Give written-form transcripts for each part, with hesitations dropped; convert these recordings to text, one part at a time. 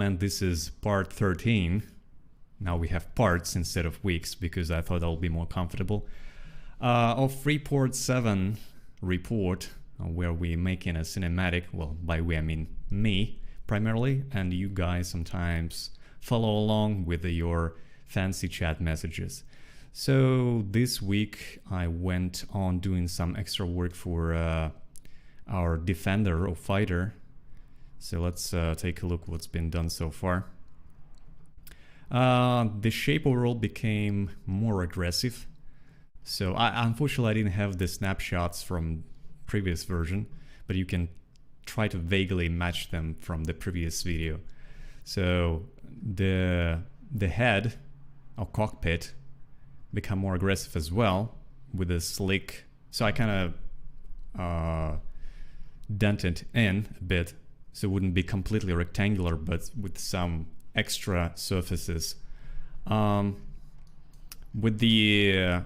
And this is part 13. Now we have parts instead of weeks because I thought that would be more comfortable. Of Freeport 7 report, where we're making a cinematic. Well, by we I mean me primarily, and you guys sometimes follow along with your fancy chat messages. So this week I went on doing some extra work for our defender or fighter. So let's take a look what's been done so far. The shape overall became more aggressive. So unfortunately I didn't have the snapshots from previous version, but you can try to vaguely match them from the previous video. So the head or cockpit become more aggressive as well with a slick. So I kind of dented in a bit, so it wouldn't be completely rectangular, but with some extra surfaces. With the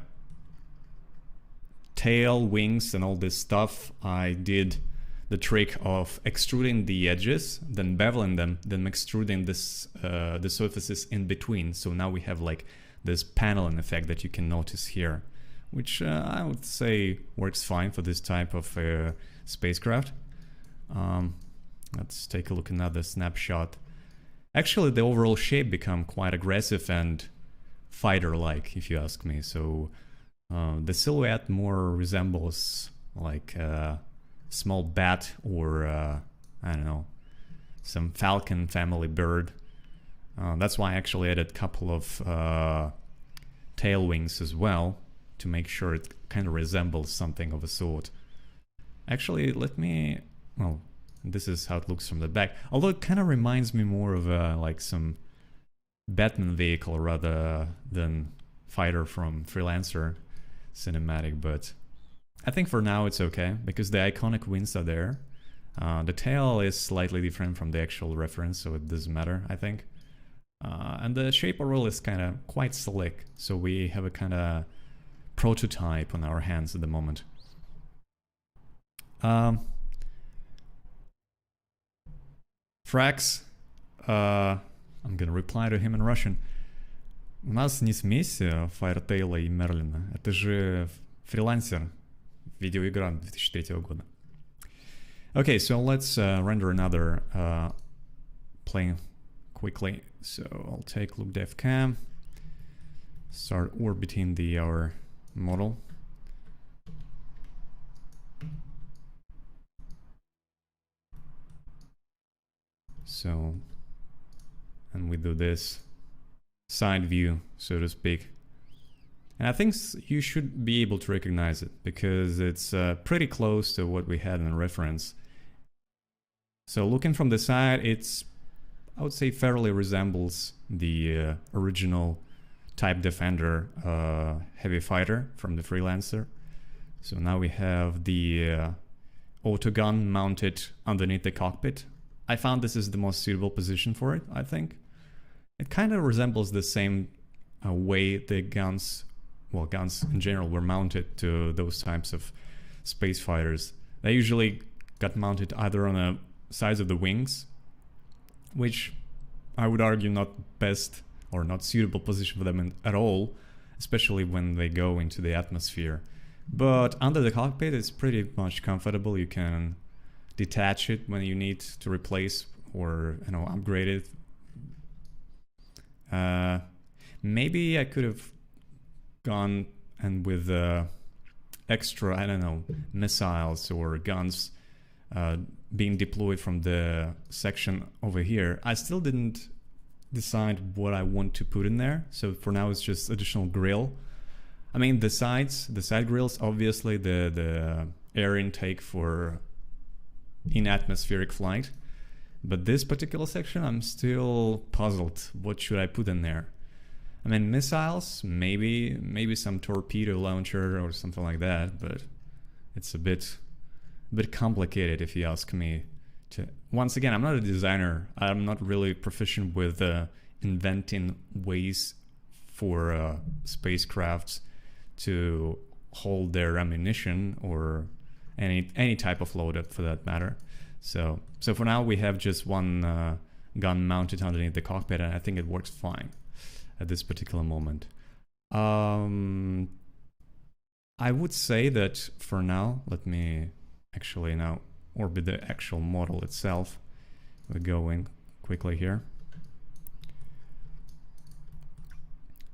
tail, wings, and all this stuff, I did the trick of extruding the edges, then beveling them, then extruding this the surfaces in between. So now we have like this paneling effect that you can notice here, which I would say works fine for this type of spacecraft. Let's take a look at another snapshot. Actually, the overall shape become quite aggressive and fighter-like, if you ask me. So the silhouette more resembles like a small bat or I don't know, some falcon family bird. That's why I actually added a couple of tail wings as well to make sure it kind of resembles something of a sort. Actually, let me, well, this is how it looks from the back. Although it kind of reminds me more of like some Batman vehicle rather than fighter from Freelancer cinematic, but I think for now it's okay because the iconic wings are there. The tail is slightly different from the actual reference, so it doesn't matter, I think. And the shape overall is kind of quite slick, so we have a kind of prototype on our hands at the moment. Frax, I'm gonna reply to him in Russian. У нас не смесь Фаертейла и Мерлина, это же Freelancer, видеоигра 2003 года. Okay, so let's render another plane quickly. So I'll take look dev cam, start orbiting our model. So, and we do this side view, so to speak. And I think you should be able to recognize it because it's pretty close to what we had in the reference. So looking from the side, it's, I would say, fairly resembles the original Type Defender heavy fighter from the Freelancer. So now we have the autogun mounted underneath the cockpit. I found this is the most suitable position for it, I think. It kind of resembles the same way the guns, well, guns in general were mounted to those types of space fighters. They usually got mounted either on the sides of the wings, which I would argue not best or not suitable position for them at all, especially when they go into the atmosphere. But under the cockpit, it's pretty much comfortable. You can detach it when you need to replace or, you know, upgrade it. Maybe I could have gone and with extra, I don't know, missiles or guns being deployed from the section over here. I still didn't decide what I want to put in there. So for now it's just additional grill. I mean the side grills, obviously the air intake for in atmospheric flight. But this particular section, I'm still puzzled. What should I put in there? I mean, missiles, maybe some torpedo launcher or something like that, but it's a bit complicated if you ask me. Once again, I'm not a designer. I'm not really proficient with inventing ways for spacecrafts to hold their ammunition or any type of load for that matter. So for now we have just one gun mounted underneath the cockpit, and I think it works fine at this particular moment. I would say that for now, let me actually now orbit the actual model itself. We go in quickly here.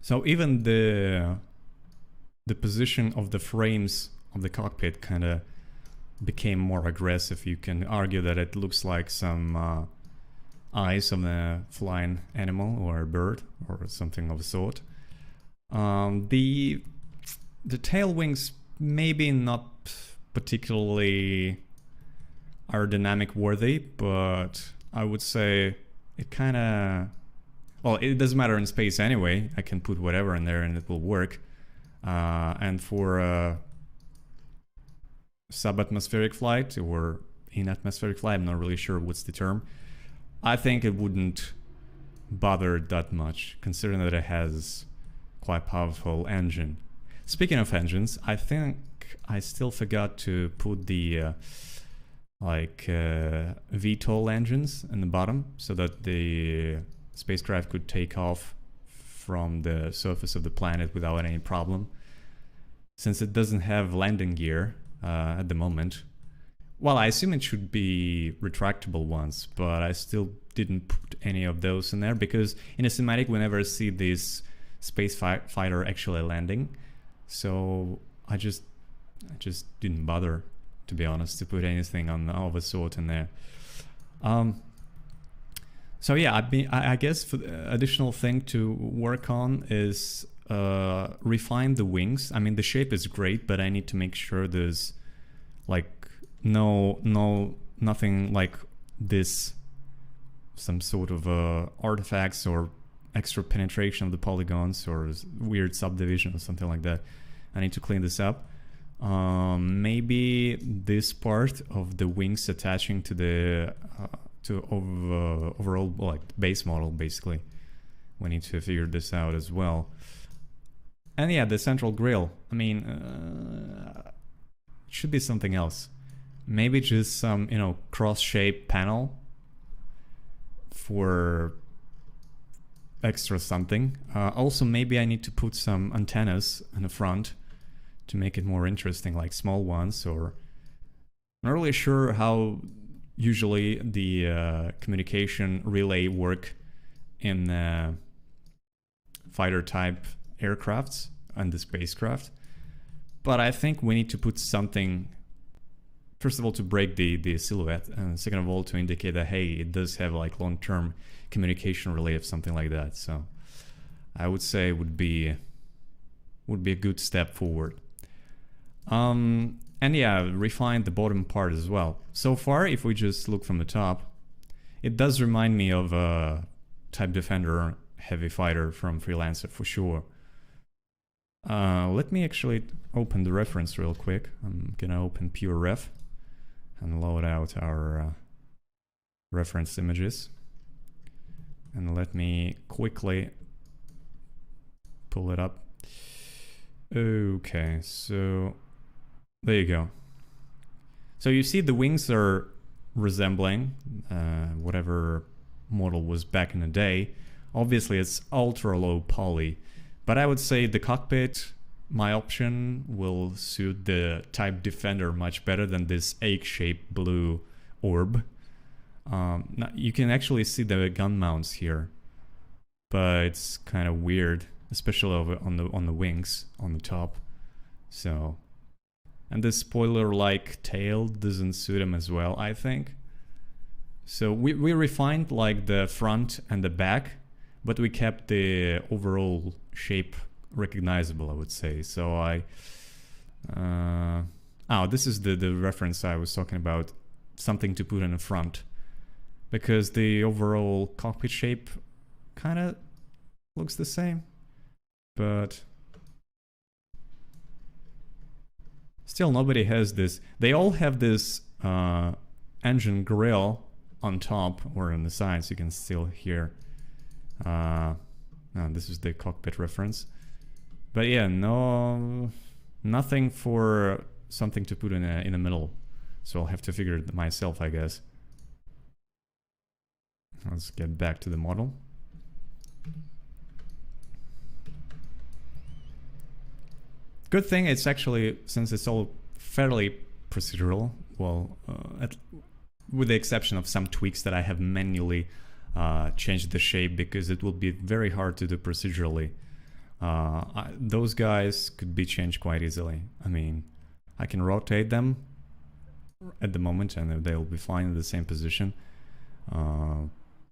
So even the position of the frames of the cockpit kind of became more aggressive. You can argue that it looks like some eyes of a flying animal or a bird or something of the sort. The tail wings maybe not particularly aerodynamic worthy, but I would say it kind of, well, it doesn't matter in space anyway. I can put whatever in there and it will work. And for subatmospheric flight or in atmospheric flight, I'm not really sure what's the term. I think it wouldn't bother that much, considering that it has quite powerful engine. Speaking of engines, I think I still forgot to put the VTOL engines in the bottom so that the spacecraft could take off from the surface of the planet without any problem. Since it doesn't have landing gear at the moment, well, I assume it should be retractable ones, but I still didn't put any of those in there because in a cinematic we never see this space fighter actually landing. So I just didn't bother, to be honest, to put anything of a sort in there. So yeah, I guess for the additional thing to work on is refine the wings. I mean, the shape is great, but I need to make sure there's like nothing like this, some sort of artifacts or extra penetration of the polygons or weird subdivision or something like that. I need to clean this up. Maybe this part of the wings attaching to the overall like base model, basically. We need to figure this out as well. And yeah, the central grille. I mean, it should be something else. Maybe just some, cross-shaped panel for extra something. Also, maybe I need to put some antennas in the front to make it more interesting, like small ones, or I'm not really sure how usually the communication relay work in fighter type aircrafts and the spacecraft, but I think we need to put something, first of all, to break the silhouette, and second of all, to indicate that, hey, it does have like long-term communication relay of something like that. So I would say would be a good step forward. And yeah, refine the bottom part as well. So far, if we just look from the top, it does remind me of a Type Defender heavy fighter from Freelancer for sure. Let me actually open the reference real quick. I'm gonna open pure ref and load out our reference images. And let me quickly pull it up. Okay, so there you go. So you see the wings are resembling whatever model was back in the day. Obviously it's ultra low poly, but I would say the cockpit, my option, will suit the Type Defender much better than this egg-shaped blue orb. Now you can actually see the gun mounts here, but it's kind of weird, especially on the wings on the top. So, and this spoiler-like tail doesn't suit him as well, I think. So we refined like the front and the back, but we kept the overall shape recognizable, I would say. So this is the reference I was talking about, something to put in the front, because the overall cockpit shape kind of looks the same, but still nobody has this. They all have this engine grille on top or on the sides. You can still hear. This is the cockpit reference, but yeah, nothing for something to put in the middle. So I'll have to figure it myself, I guess. Let's get back to the model. Good thing it's actually, since it's all fairly procedural, well, with the exception of some tweaks that I have manually changed the shape, because it will be very hard to do procedurally. Those guys could be changed quite easily. I mean, I can rotate them at the moment and they'll be fine in the same position.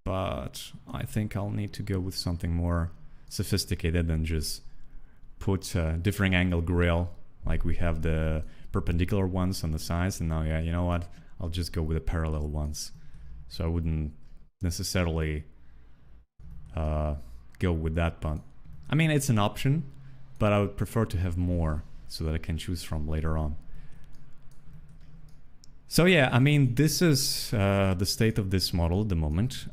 But I think I'll need to go with something more sophisticated than just put a differing angle grill, like we have the perpendicular ones on the sides, and now, yeah, you know what, I'll just go with the parallel ones. So I wouldn't necessarily go with that, but I mean, it's an option, but I would prefer to have more so that I can choose from later on. So yeah, I mean, this is the state of this model at the moment.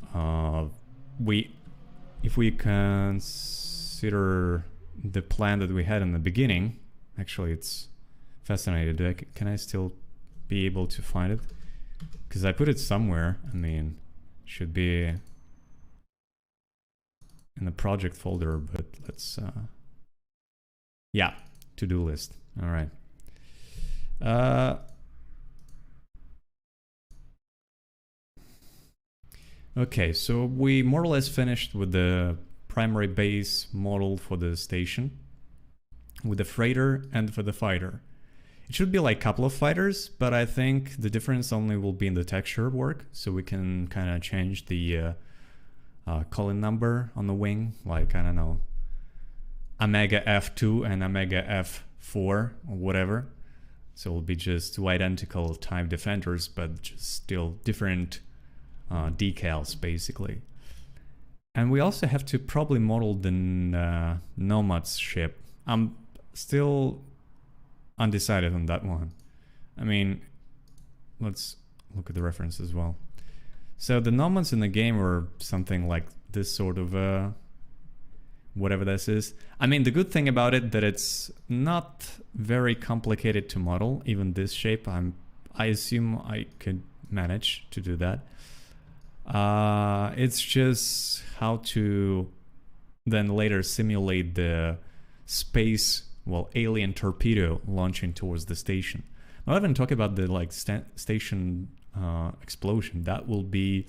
If we consider the plan that we had in the beginning, actually it's fascinating. Can I still be able to find it? Because I put it somewhere. I mean, should be in the project folder, but let's yeah, to-do list. All right. Okay, so we more or less finished with the primary base model for the station, with the freighter and for the fighter. It should be like a couple of fighters, but I think the difference only will be in the texture work, so we can kind of change the column number on the wing, like, I don't know, Omega F2 and Omega F4 or whatever. So it'll be just two identical type defenders, but just still different decals, basically. And we also have to probably model the Nomad's ship. I'm still undecided on that one. I mean, let's look at the reference as well. So the Nomads in the game are something like this sort of whatever this is. I mean, the good thing about it that it's not very complicated to model, even this shape. I assume I could manage to do that. It's just how to then later simulate the space, well, alien torpedo launching towards the station. I'm not even talking about the like station explosion. That will be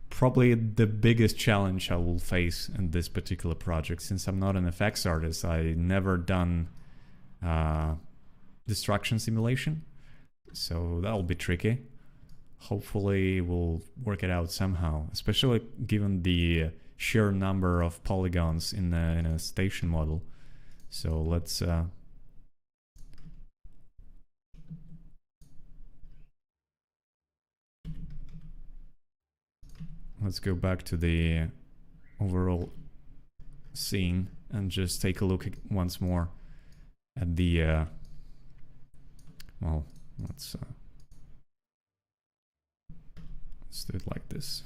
probably the biggest challenge I will face in this particular project. Since I'm not an effects artist, I never done destruction simulation, so that'll be tricky. Hopefully we'll work it out somehow, especially given the sheer number of polygons in a station model. So let's go back to the overall scene and just take a look at once more at the well, let's do it like this.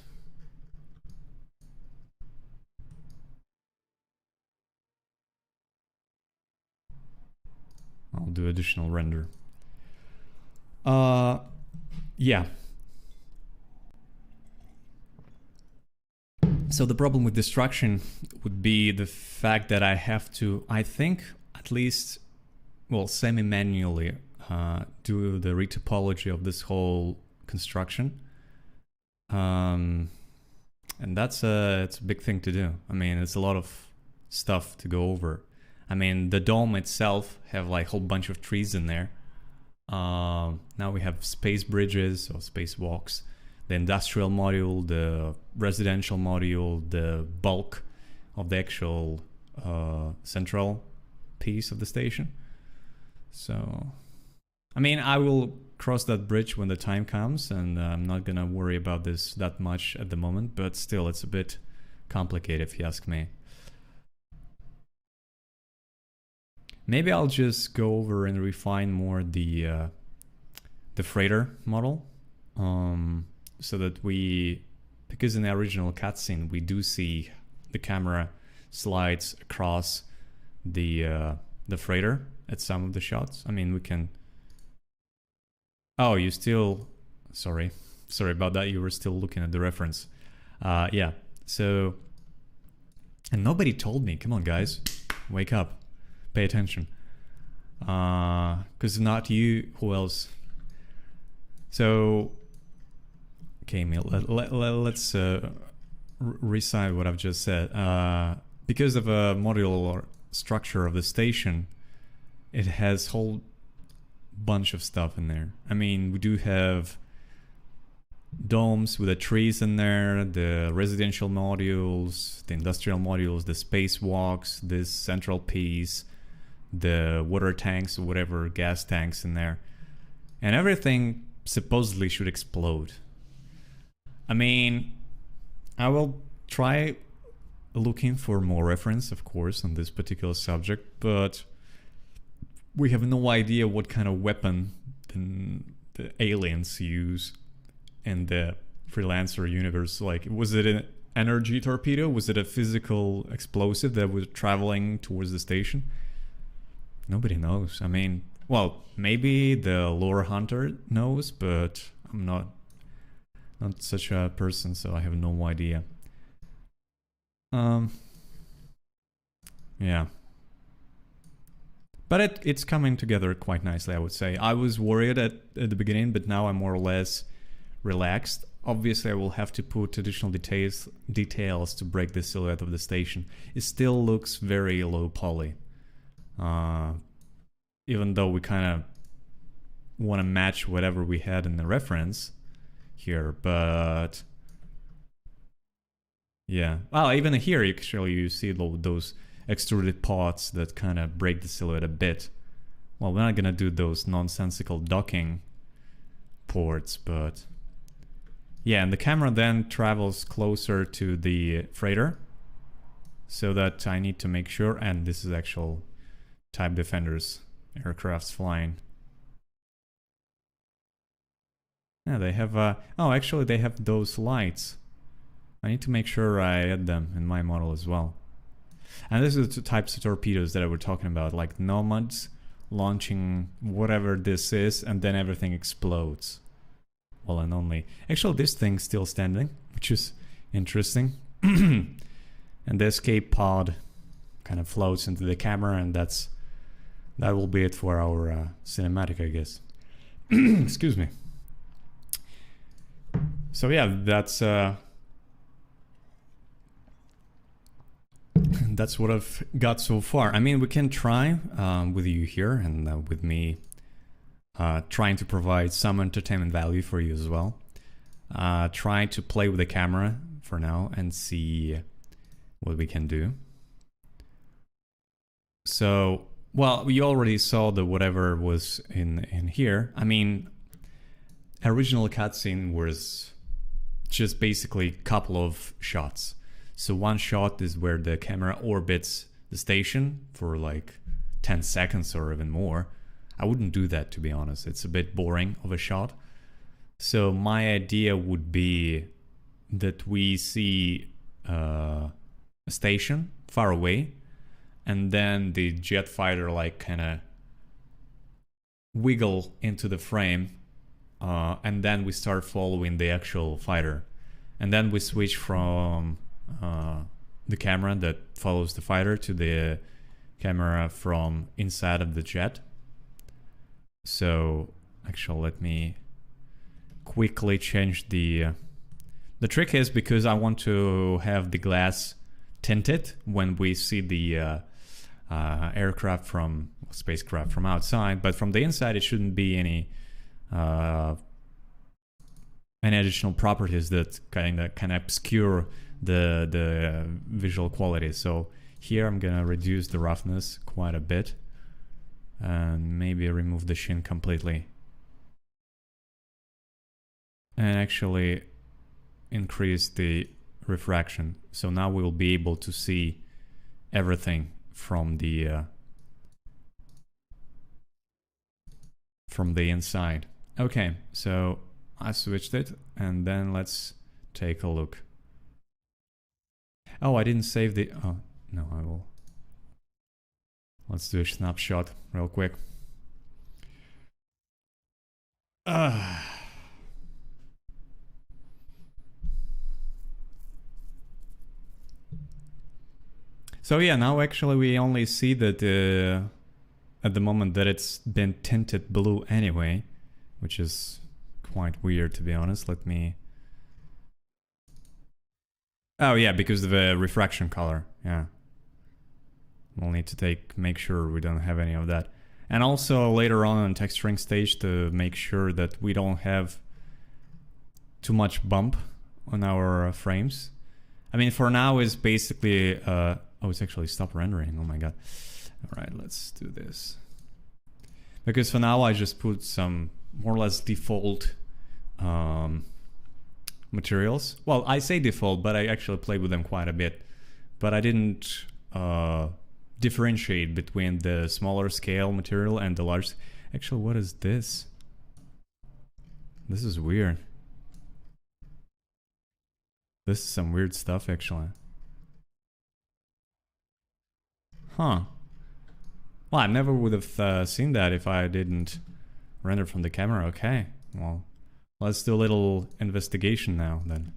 I'll do additional render. Yeah. So the problem with destruction would be the fact that I have to, I think, at least, well, semi-manually do the retopology of this whole construction. And it's a big thing to do. I mean, it's a lot of stuff to go over. I mean, the dome itself have like a whole bunch of trees in there. Now we have space bridges or spacewalks, the industrial module, the residential module, the bulk of the actual central piece of the station. So, I mean, I will cross that bridge when the time comes, and I'm not gonna worry about this that much at the moment, but still, it's a bit complicated if you ask me. Maybe I'll just go over and refine more the freighter model, so that because in the original cutscene we do see the camera slides across the freighter at some of the shots. I mean, we can. Oh, you still... Sorry about that. You were still looking at the reference. Yeah, so, and nobody told me, come on guys, wake up, pay attention. Because not you, who else? So, okay, let's recite what I've just said. Because of a modular structure of the station, it has whole bunch of stuff in there. I mean, we do have domes with the trees in there, the residential modules, the industrial modules, the spacewalks, this central piece, the water tanks or whatever, gas tanks in there. And everything supposedly should explode. I mean, I will try looking for more reference, of course, on this particular subject, but we have no idea what kind of weapon the aliens use in the Freelancer universe. Like, was it an energy torpedo? Was it a physical explosive that was traveling towards the station? Nobody knows. I mean, well, maybe the lore hunter knows, but I'm not such a person, so I have no idea. Yeah. But it's coming together quite nicely, I would say. I was worried at the beginning, but now I'm more or less relaxed. Obviously, I will have to put additional details to break the silhouette of the station. It still looks very low poly. Even though we kind of want to match whatever we had in the reference here, but yeah. Well, even here, actually, you see those extruded parts that kind of break the silhouette a bit. Well, we're not gonna do those nonsensical docking ports, but yeah, and the camera then travels closer to the freighter, so that I need to make sure, and this is actual type defenders, aircrafts flying. Yeah, they have, oh, actually they have those lights. I need to make sure I add them in my model as well. And this is the two types of torpedoes that I were talking about, like nomads launching whatever this is, and then everything explodes. Well, and only. Actually, this thing's still standing, which is interesting. And the escape pod kind of floats into the camera, and that will be it for our cinematic, I guess. Excuse me. So yeah, that's what I've got so far. I mean, we can try with you here and with me trying to provide some entertainment value for you as well. Try to play with the camera for now and see what we can do. So, well, we already saw the whatever was in here. I mean, original cutscene was just basically a couple of shots. So one shot is where the camera orbits the station for like 10 seconds or even more. I wouldn't do that, to be honest. It's a bit boring of a shot. So my idea would be that we see a station far away, and then the jet fighter like kind of wiggle into the frame, and then we start following the actual fighter. And then we switch from the camera that follows the fighter to the camera from inside of the jet. So actually, let me quickly change the trick is because I want to have the glass tinted when we see the aircraft from spacecraft from outside, but from the inside it shouldn't be any additional properties that kind of can obscure the visual quality. So here I'm gonna reduce the roughness quite a bit and maybe remove the sheen completely, and actually increase the refraction. So now we will be able to see everything from the inside. Okay, so I switched it, and then let's take a look. Oh, I didn't save the... Oh, no, I will. Let's do a snapshot real quick. So yeah, now actually we only see that at the moment that it's been tinted blue anyway, which is quite weird to be honest. Let me... Oh yeah, because of the refraction color, yeah. We'll need to make sure we don't have any of that. And also later on texturing stage to make sure that we don't have too much bump on our frames. I mean, for now is basically... oh, it's actually stopped rendering, oh my god. Alright, let's do this. Because for now I just put some more or less default materials. Well, I say default, but I actually played with them quite a bit. But I didn't differentiate between the smaller scale material and the large... Actually, what is this? This is weird. This is some weird stuff, actually. Huh. Well, I never would have seen that if I didn't render from the camera. Okay, well, let's do a little investigation now, then.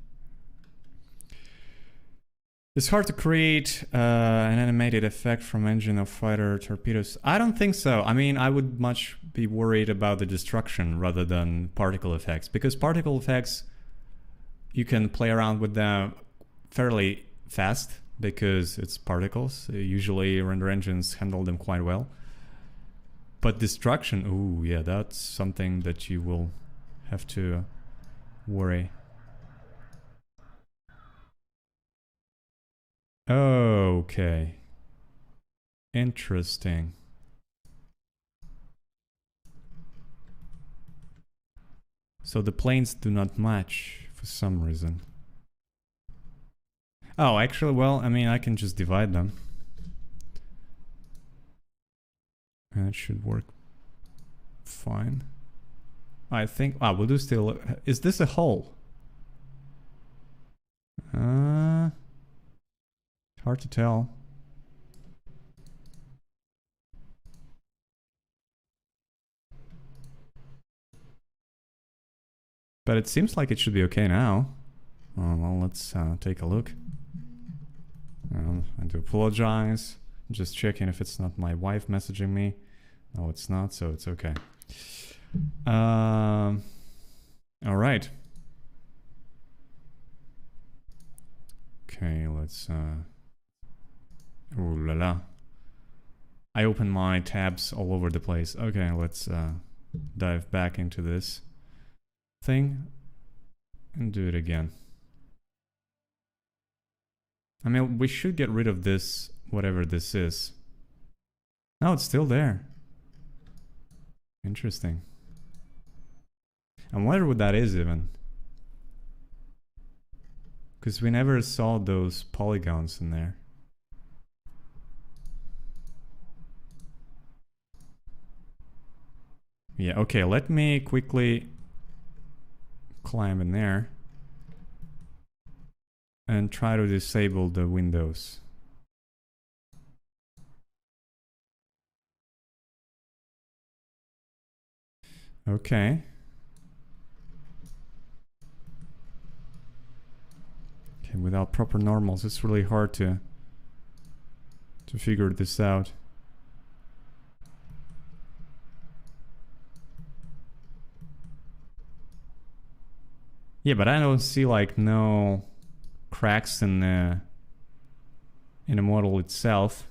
It's hard to create an animated effect from engine of fighter torpedoes. I don't think so. I mean, I would much be worried about the destruction rather than particle effects. Because particle effects, you can play around with them fairly fast because it's particles. Usually render engines handle them quite well. But destruction, ooh, yeah, that's something that you will have to worry. Okay. Interesting. So the planes do not match for some reason. Oh, actually, well, I mean, I can just divide them. And it should work fine. I think... Ah, we'll do still... Is this a hole? Hard to tell. But it seems like it should be okay now. Oh, well, let's take a look. I do apologize. I'm just checking if it's not my wife messaging me. No, it's not, so it's okay. All right. Okay, let's... Ooh la la. I open my tabs all over the place. Okay, let's dive back into this thing and do it again. I mean, we should get rid of this, whatever this is. No, it's still there. Interesting. I wonder what that is even. Because we never saw those polygons in there. Yeah, okay, let me quickly climb in there and try to disable the windows. Okay. Okay, without proper normals, it's really hard to figure this out. Yeah, but I don't see like no cracks in the model itself.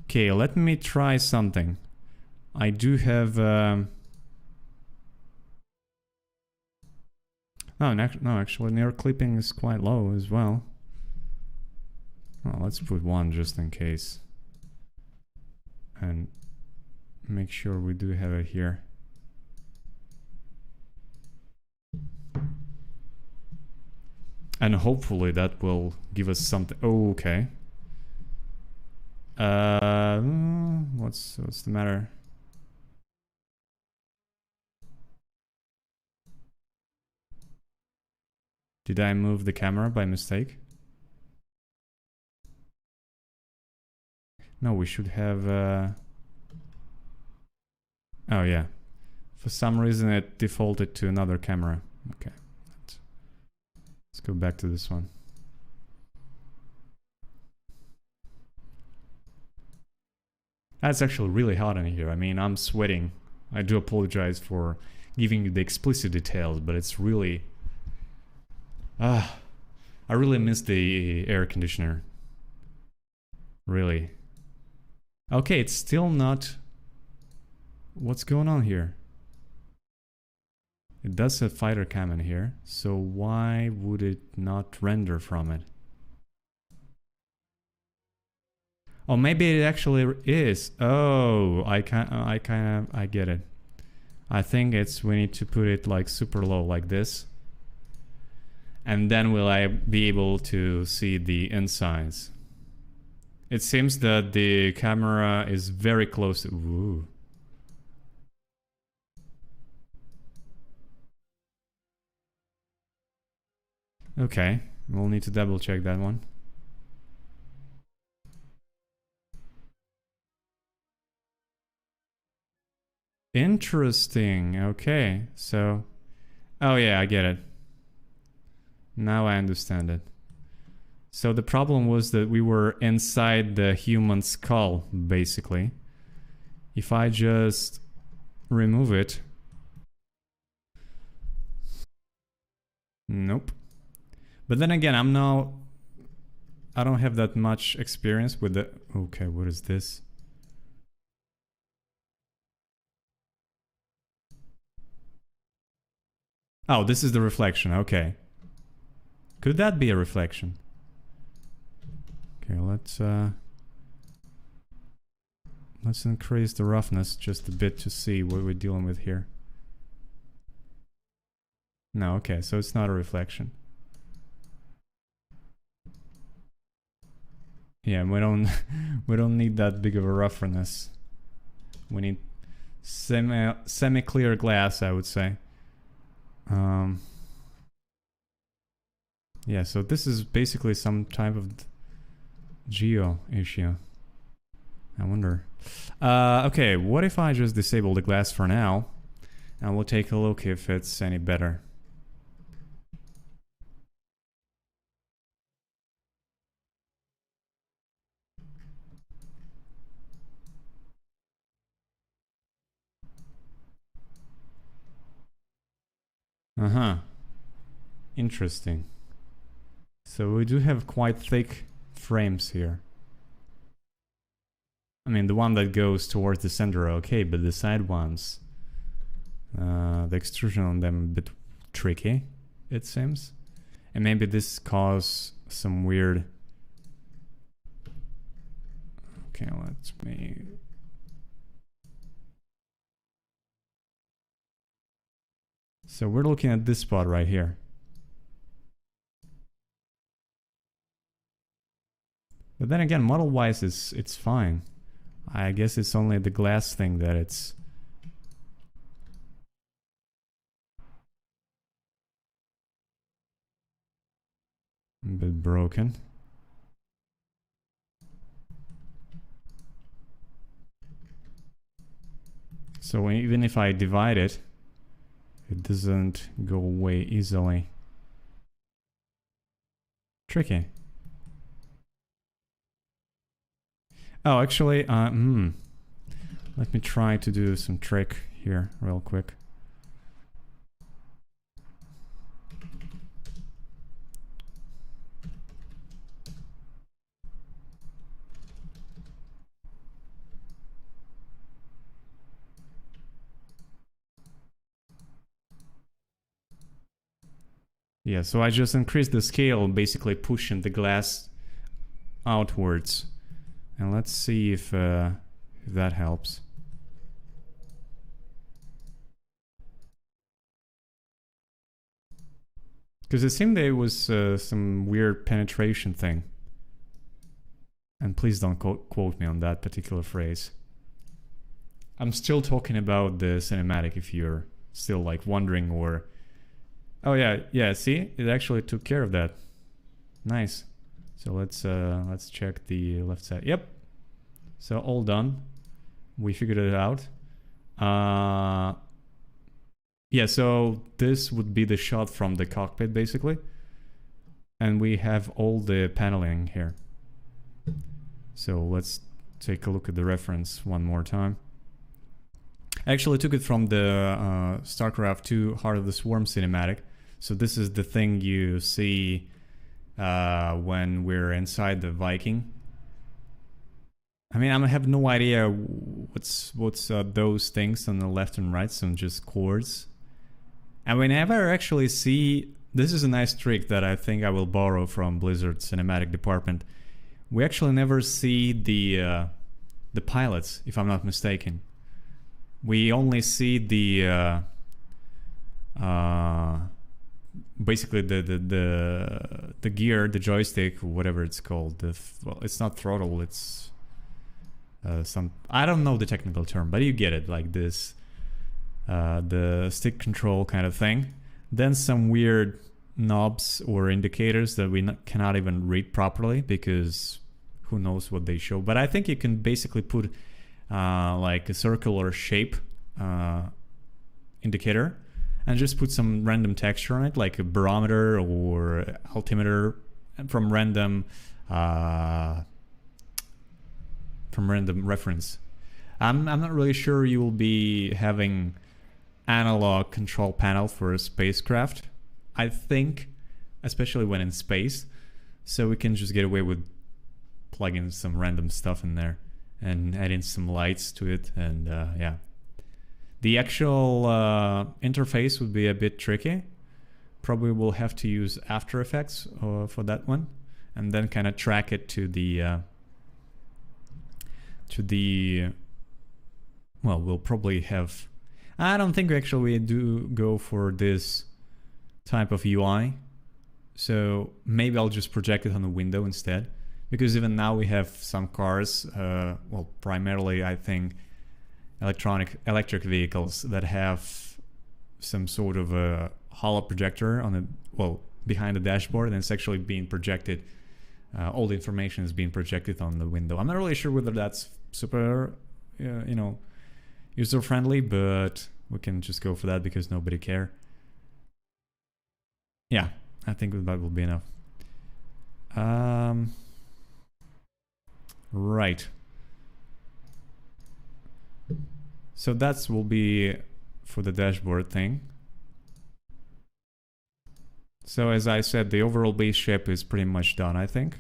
Okay, let me try something. I do have no, actually near clipping is quite low as well. Well, let's put one just in case. And make sure we do have it here. And hopefully that will give us something. Oh, okay. What's the matter? Did I move the camera by mistake? No, we should have... Oh, yeah. For some reason it defaulted to another camera. Okay. Let's go back to this one. That's actually really hot in here. I mean, I'm sweating. I do apologize for giving you the explicit details, but it's really... I really miss the air conditioner. Really. Okay, it's still not... What's going on here? It does have fighter cam in here, so why would it not render from it? Oh, maybe it actually is. Oh, I get it. I think it's we need to put it like super low like this. And then will I be able to see the insides? It seems that the camera is very close to... Ooh. Okay, we'll need to double check that one. Interesting. Okay, so... Oh yeah, I get it. Now I understand it. So the problem was that we were inside the human skull, basically. If I just remove it... Nope. But then again, I don't have that much experience with the... Okay, what is this? Oh, this is the reflection, okay. Could that be a reflection? Okay, let's increase the roughness just a bit to see what we're dealing with here. No, okay, so it's not a reflection. Yeah, we don't need that big of a roughness. We need semi-clear glass, I would say. Yeah, so this is basically some type of geo issue. I wonder. Okay, what if I just disable the glass for now, and we'll take a look if it's any better. Uh-huh. Interesting. So we do have quite thick frames here. I mean, the one that goes towards the center are okay, but the side ones... the extrusion on them a bit tricky, it seems. And maybe this caused some weird... Okay, let's make... So we're looking at this spot right here. But then again, model-wise, it's fine. I guess it's only the glass thing that it's... a bit broken. So even if I divide it, it doesn't go away easily. Tricky. Oh, actually, let me try to do some trick here real quick. Yeah, so I just increased the scale, basically pushing the glass outwards. And let's see if that helps. Because it seemed there was some weird penetration thing. And please don't quote me on that particular phrase. I'm still talking about the cinematic if you're still like wondering or... Oh yeah, see? It actually took care of that. Nice. So let's check the left side. Yep. So all done. We figured it out. Yeah, so this would be the shot from the cockpit basically. And we have all the paneling here. So let's take a look at the reference one more time. I actually took it from the StarCraft 2 Heart of the Swarm cinematic. So this is the thing you see when we're inside the Viking. I mean, I have no idea what's those things on the left and right, some just chords. And we never actually see, this is a nice trick that I think I will borrow from Blizzard cinematic department. We actually never see the pilots, if I'm not mistaken. We only see the basically the gear, the joystick, whatever it's called. Well, it's not throttle, it's some, I don't know the technical term, but you get it, like this, the stick control kind of thing. Then some weird knobs or indicators that we cannot even read properly because who knows what they show. But I think you can basically put like a circular shape indicator and just put some random texture on it, like a barometer or altimeter from random reference. I'm not really sure you will be having analog control panel for a spacecraft, I think, especially when in space. So we can just get away with plugging some random stuff in there and adding some lights to it, and yeah. The actual interface would be a bit tricky. Probably we'll have to use After Effects for that one, and then kind of track it to the well, we'll probably have, I don't think actually we do go for this type of UI, so maybe I'll just project it on the window instead, because even now we have some cars, well, primarily I think electric vehicles that have some sort of a hollow projector on the, well, behind the dashboard, and it's actually being projected, all the information is being projected on the window. I'm not really sure whether that's super you know, user friendly, but we can just go for that because nobody care. Yeah, I think that will be enough. Right. So that will be for the dashboard thing. So as I said, the overall base shape is pretty much done, I think,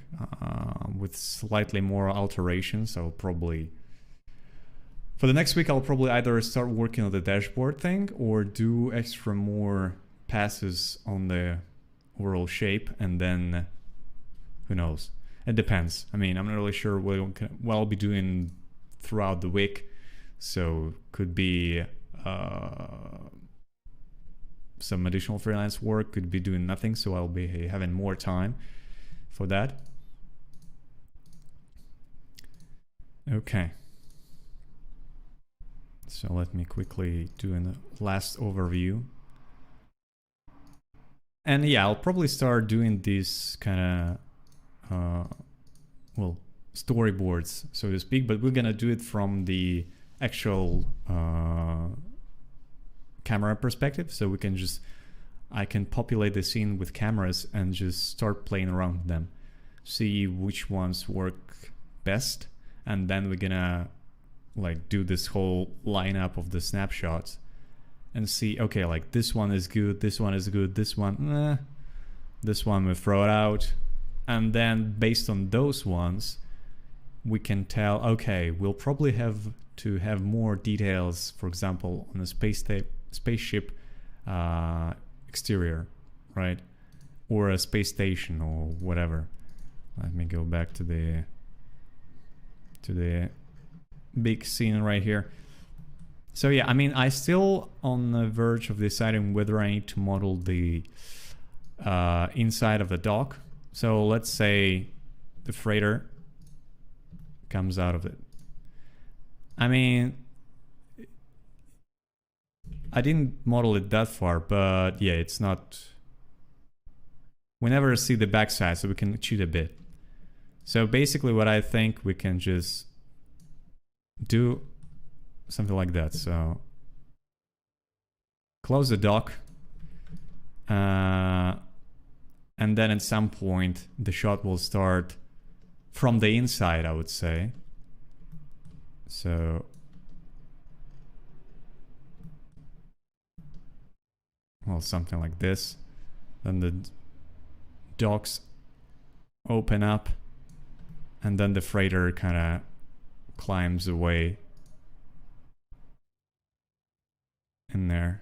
with slightly more alterations. I'll probably, for the next week, I'll probably either start working on the dashboard thing or do extra more passes on the overall shape, and then who knows? It depends. I mean, I'm not really sure what I'll be doing throughout the week. So could be some additional freelance work, could be doing nothing, so I'll be having more time for that. Okay. So let me quickly do a last overview. And yeah, I'll probably start doing these kind of, well, storyboards, so to speak, but we're gonna do it from the actual camera perspective, so we can just, I can populate the scene with cameras and just start playing around with them, see which ones work best, and then we're gonna like do this whole lineup of the snapshots and see, okay, like this one is good, this one is good, this one we throw it out, and then based on those ones we can tell, okay, we'll probably have to have more details, for example, on a spaceship exterior, right? Or a space station or whatever. Let me go back to the big scene right here. So yeah, I mean, I still on the verge of deciding whether I need to model the inside of the dock. So let's say the freighter comes out of it. I mean, I didn't model it that far, but yeah, it's not, we never see the backside, so we can cheat a bit. So basically what I think we can just do something like that. So close the dock, and then at some point the shot will start from the inside, I would say. So, well, something like this. Then the docks open up, and then the freighter kind of climbs away in there.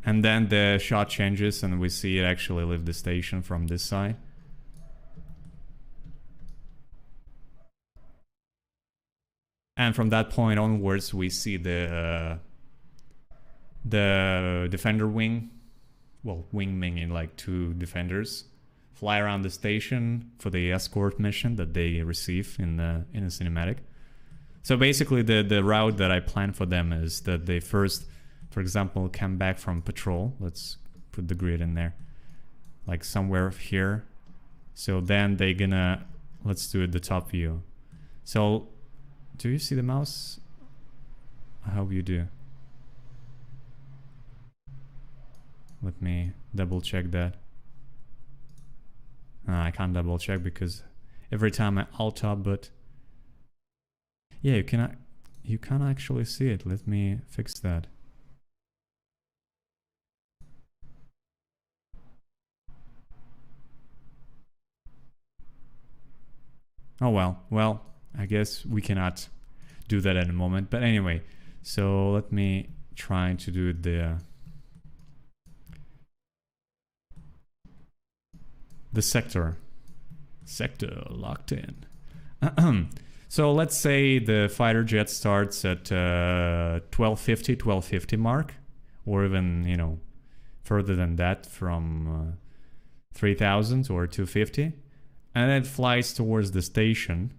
And then the shot changes and we see it actually leave the station from this side. And from that point onwards, we see the defender wing, well, wing meaning like two defenders, fly around the station for the escort mission that they receive in the cinematic. So basically, the route that I plan for them is that they first, for example, come back from patrol. Let's put the grid in there, like somewhere here. So then they gonna, let's do it the top view. So, do you see the mouse? I hope you do. Let me double check that. I can't double check because every time I alt-tab, but yeah, you can't actually see it. Let me fix that. Oh well, I guess we cannot do that at the moment. But anyway, so let me try to do the sector locked in. So let's say the fighter jet starts at 1250 mark, or even, you know, further than that, from 3000 or 250, and it flies towards the station.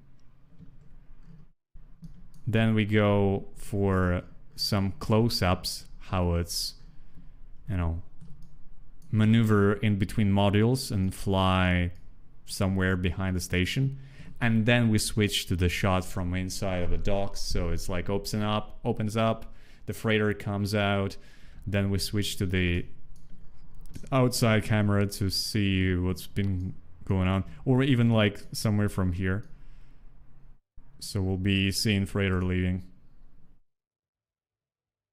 Then we go for some close-ups, how it's, you know, maneuver in between modules and fly somewhere behind the station. And then we switch to the shot from inside of the docks. So it's like opens up, the freighter comes out. Then we switch to the outside camera to see what's been going on. Or even like somewhere from here. So we'll be seeing freighter leaving.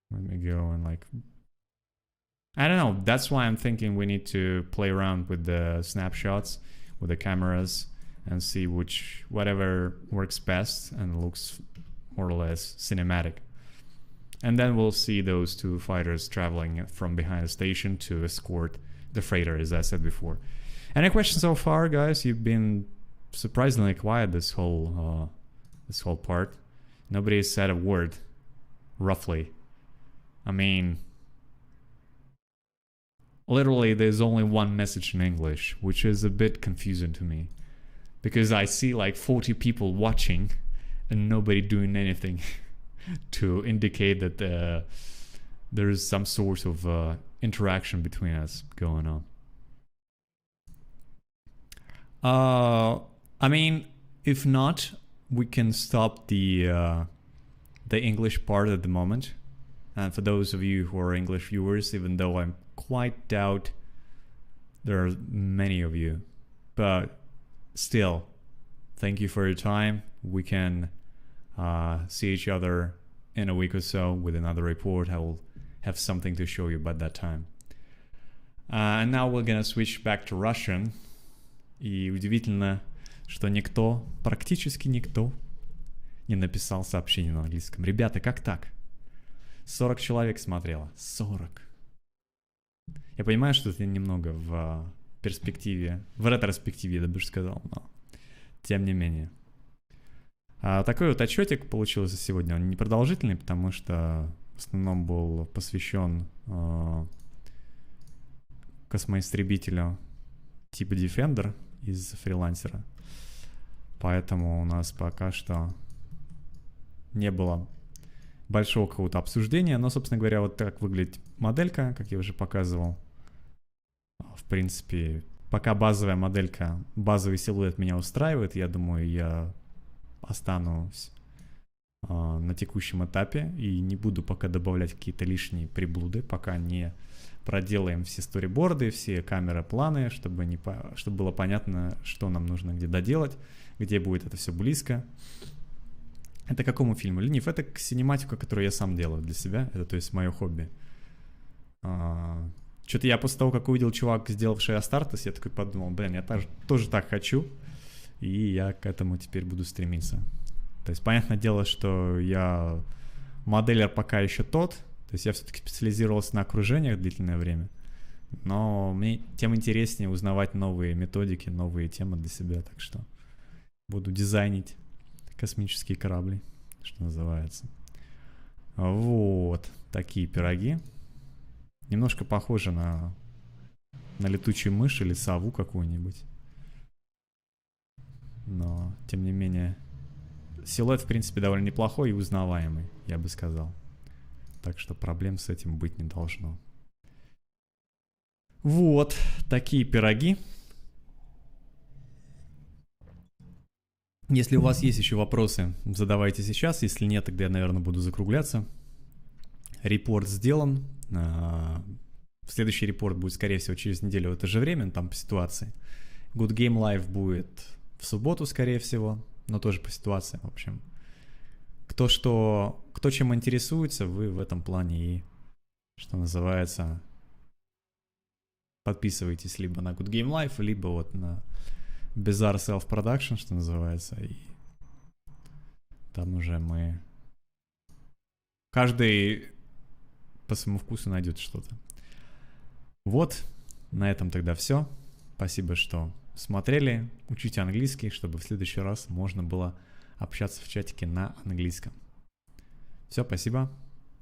Let me go and like, I don't know. That's why I'm thinking we need to play around with the snapshots, with the cameras, and see whatever works best and looks more or less cinematic. And then we'll see those two fighters traveling from behind the station to escort the freighter, as I said before. Any questions so far, guys? You've been surprisingly quiet this whole part. Nobody said a word, roughly. I mean, literally there's only one message in English, which is a bit confusing to me. Because I see like 40 people watching and nobody doing anything to indicate that there is some sort of interaction between us going on. I mean, if not, we can stop the English part at the moment. And for those of you who are English viewers, even though I quite doubt there are many of you, but still, thank you for your time. We can see each other in a week or so with another report. I will have something to show you by that time. And now we're gonna switch back to Russian. И удивительно, что никто, практически никто, не написал сообщение на английском. Ребята, как так? 40 человек смотрело. 40. Я понимаю, что это немного в перспективе, в ретроспективе, я бы даже сказал, но тем не менее. Такой вот отчетик получился сегодня. Он непродолжительный, потому что в основном был посвящен космоистребителю типа Defender из Freelancer. Поэтому у нас пока что не было большого какого-то обсуждения. Но, собственно говоря, вот так выглядит моделька, как я уже показывал. В принципе, пока базовая моделька, базовый силуэт меня устраивает, я думаю, я останусь на текущем этапе, и не буду пока добавлять какие-то лишние приблуды, пока не проделаем все сториборды, все камеры, планы, чтобы было понятно, что нам нужно где доделать, где будет это все близко. Это к какому фильму? Ленив, это к синематику, которую я сам делаю для себя, это то есть мое хобби. Что-то я после того, как увидел чувак, сделавший Астартес, я такой подумал, блин, я тоже так хочу, и я к этому теперь буду стремиться. То есть, понятное дело, что я моделер пока еще тот, то есть я все-таки специализировался на окружениях длительное время, но мне тем интереснее узнавать новые методики, новые темы для себя, так что буду дизайнить космические корабли, что называется. Вот такие пироги. Немножко похоже на летучую мышь или сову какую-нибудь. Но, тем не менее, силуэт, в принципе, довольно неплохой и узнаваемый, я бы сказал. Так что проблем с этим быть не должно. Вот такие пироги. Если у вас есть еще вопросы, задавайте сейчас. Если нет, тогда я, наверное, буду закругляться. Репорт сделан. Следующий репорт будет, скорее всего, через неделю в это же время, там по ситуации. Good Game Live будет в субботу, скорее всего, но тоже по ситуации, в общем. Кто чем интересуется, вы в этом плане и, что называется, подписывайтесь либо на Good Game Live, либо вот на Bizarre Self-Production, что называется, и там уже каждый по своему вкусу найдет что-то. Вот, на этом тогда все. Спасибо, что смотрели. Учите английский, чтобы в следующий раз можно было общаться в чатике на английском. Все, спасибо.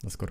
До скорых